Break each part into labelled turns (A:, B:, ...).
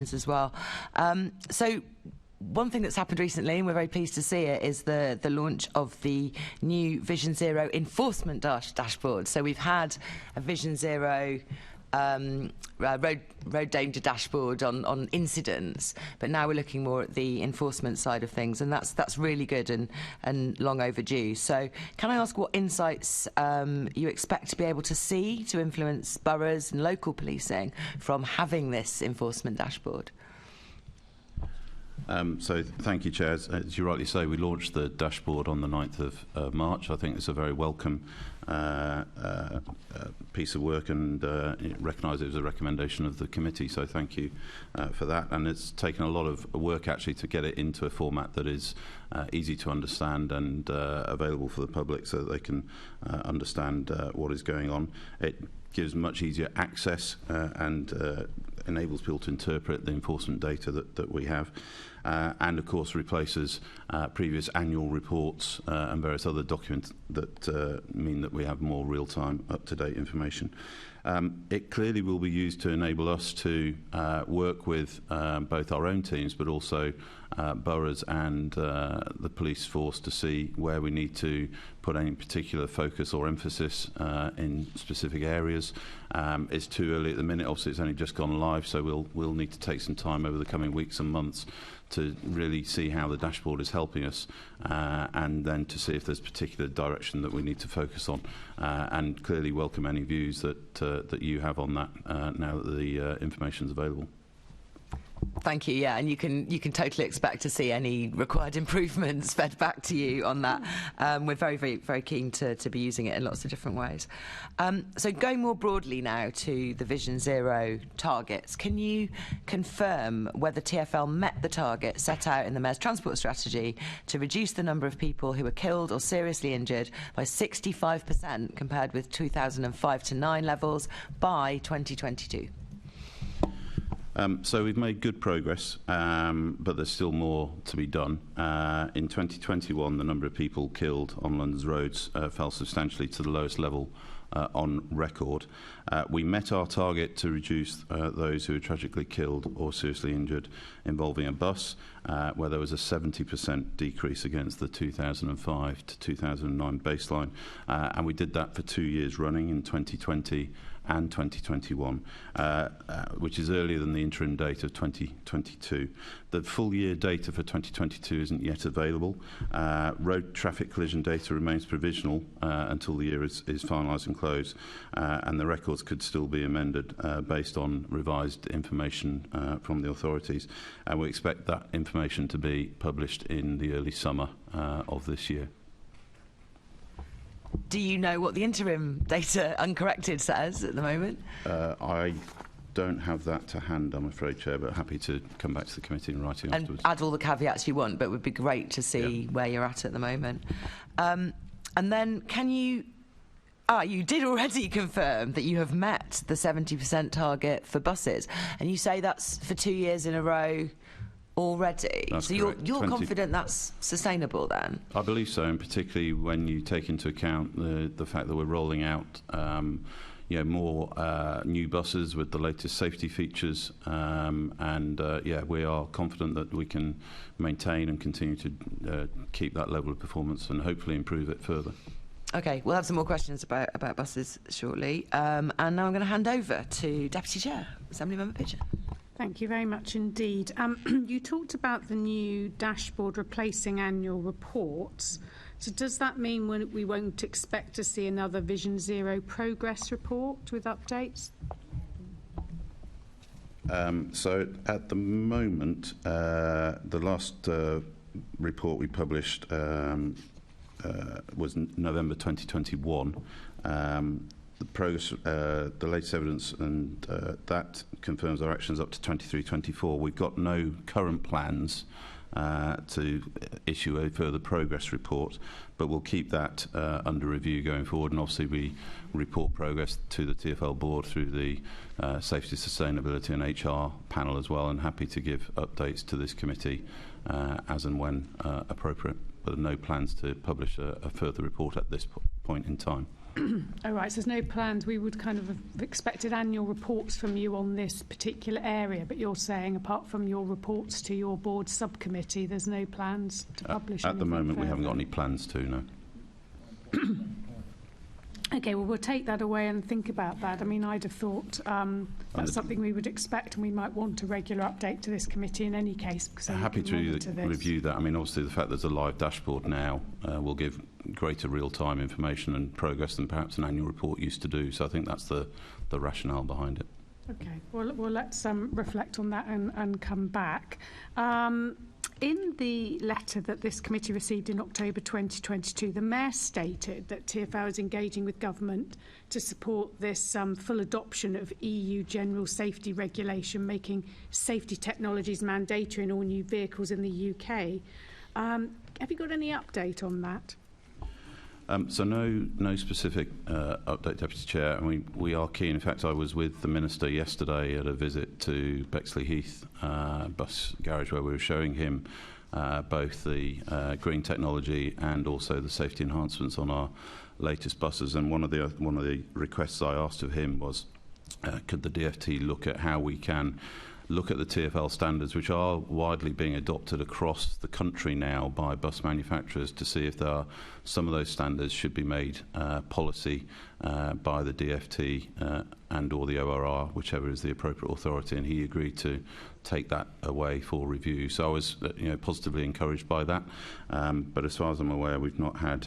A: as well. So one thing that's happened recently, and we're very pleased to see it, is the launch of the new Vision Zero enforcement dashboard. So we've had a Vision Zero road danger dashboard on incidents, but now we're looking more at the enforcement side of things, and that's really good and long overdue. So can I ask what insights you expect to be able to see to influence boroughs and local policing from having this enforcement dashboard?
B: So thank you, Chair. As you rightly say, we launched the dashboard on the 9th of March. I think it's a very welcome piece of work, and recognise it was a recommendation of the committee, so thank you for that. And it's taken a lot of work actually to get it into a format that is easy to understand and available for the public, so that they can understand what is going on. It gives much easier access and enables people to interpret the enforcement data that we have, and of course replaces previous annual reports and various other documents that mean that we have more real-time, up-to-date information. It clearly will be used to enable us to work with both our own teams, but also boroughs and the police force, to see where we need to put any particular focus or emphasis in specific areas. It's too early at the minute. Obviously, it's only just gone live, so we'll need to take some time over the coming weeks and months to really see how the dashboard is helping us, and then to see if there's particular direction that we need to focus on, and clearly welcome any views that you have on that now that the information is available.
A: Thank you. Yeah, and you can totally expect to see any required improvements fed back to you on that. We're very keen to be using it in lots of different ways. So going more broadly now to the Vision Zero targets, can you confirm whether TfL met the target set out in the Mayor's Transport Strategy to reduce the number of people who were killed or seriously injured by 65% compared with 2005 to 9 levels by 2022?
B: So we've made good progress, but there's still more to be done. In 2021, the number of people killed on London's roads fell substantially to the lowest level on record. We met our target to reduce those who were tragically killed or seriously injured involving a bus, where there was a 70% decrease against the 2005 to 2009 baseline. And we did that for 2 years running, in 2020 and 2021, which is earlier than the interim data of 2022. The full year data for 2022 isn't yet available. Road traffic collision data remains provisional until the year is finalised and closed, and the records could still be amended based on revised information from the authorities. And we expect that information to be published in the early summer of this year.
A: Do you know what the interim data uncorrected says at the moment?
B: I don't have that to hand, I'm afraid, Chair, but happy to come back to the committee in writing afterwards.
A: And add all the caveats you want, but it would be great to see where you're at the moment. And then can you... you did already confirm that you have met the 70% target for buses, and you say that's for 2 years in a row already.
B: That's
A: so
B: correct.
A: you're confident that's sustainable then?
B: I believe so, and particularly when you take into account the fact that we're rolling out more new buses with the latest safety features, we are confident that we can maintain and continue to keep that level of performance and hopefully improve it further.
A: Okay, we'll have some more questions about buses shortly, and now I'm going to hand over to Deputy Chair, Assemblymember Pidgeon.
C: Thank you very much indeed. You talked about the new dashboard replacing annual reports. So does that mean we won't expect to see another Vision Zero progress report with updates?
B: So at the moment, the last report we published was November 2021. The progress, the latest evidence, and that confirms our actions up to 23-24. We've got no current plans to issue a further progress report, but we'll keep that under review going forward, and obviously we report progress to the TfL board through the Safety, Sustainability and HR panel as well, and happy to give updates to this committee as and when appropriate, but no plans to publish a further report at this point in time.
C: All right, so there's no plans. We would kind of have expected annual reports from you on this particular area, but you're saying apart from your reports to your board subcommittee, there's no plans to publish
B: At the moment,
C: further.
B: we haven't got any plans to, no.
C: Okay, well, we'll take that away and think about that. I mean, I'd have thought that's something we would expect, and we might want a regular update to this committee in any case. So
B: happy to review that. I mean, obviously, the fact there's a live dashboard now will give greater real-time information and progress than perhaps an annual report used to do. So I think that's the rationale behind it.
C: Okay, well let's reflect on that and come back. In the letter that this committee received in October 2022, the Mayor stated that TfL is engaging with government to support this full adoption of EU general safety regulation, making safety technologies mandatory in all new vehicles in the UK. Have you got any update on that?
B: So no specific update, Deputy Chair. I mean, we are keen. In fact, I was with the Minister yesterday at a visit to Bexley Heath bus garage, where we were showing him both the green technology and also the safety enhancements on our latest buses. And one of the requests I asked of him was, could the DFT look at how we can look at the TfL standards, which are widely being adopted across the country now by bus manufacturers, to see if there are some of those standards should be made policy by the DFT and or the ORR, whichever is the appropriate authority, and he agreed to take that away for review. So I was positively encouraged by that, but as far as I'm aware, we've not had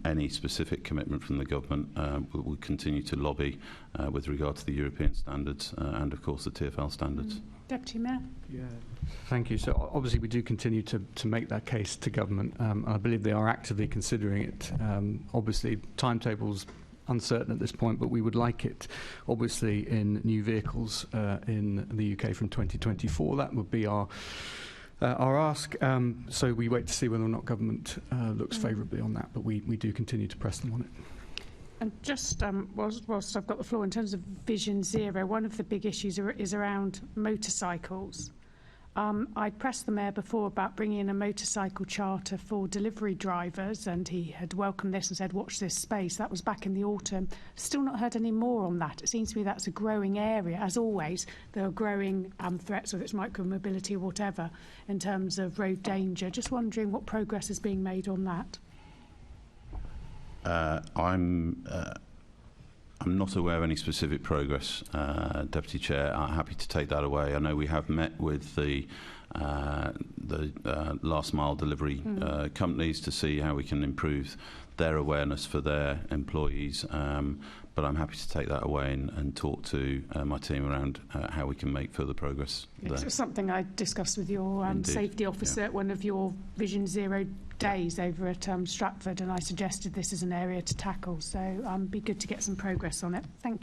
B: any specific commitment from the government. We'll continue to lobby with regard to the European standards and of course the TfL standards.
C: Deputy Mayor?
D: Yeah, thank you. So obviously we do continue to make that case to government. I believe they are actively considering it. Obviously timetables uncertain at this point, but we would like it obviously in new vehicles in the UK from 2024. That would be our ask. So we wait to see whether or not government looks favourably on that, but we do continue to press them on it.
C: And just whilst I've got the floor, in terms of Vision Zero, one of the big issues is around motorcycles. I pressed the Mayor before about bringing in a motorcycle charter for delivery drivers, and he had welcomed this and said, watch this space. That was back in the autumn. Still not heard any more on that. It seems to me that's a growing area. As always, there are growing threats, whether it's micromobility or whatever, in terms of road danger. Just wondering what progress is being made on that.
B: I'm not aware of any specific progress, Deputy Chair. I'm happy to take that away. I know we have met with the last mile delivery companies to see how we can improve their awareness for their employees, but I'm happy to take that away and talk to my team around how we can make further progress there.
C: It was something I discussed with your safety officer at one of your Vision Zero days over at Stratford, and I suggested this is an area to tackle, so it'd be good to get some progress on it. Thank you.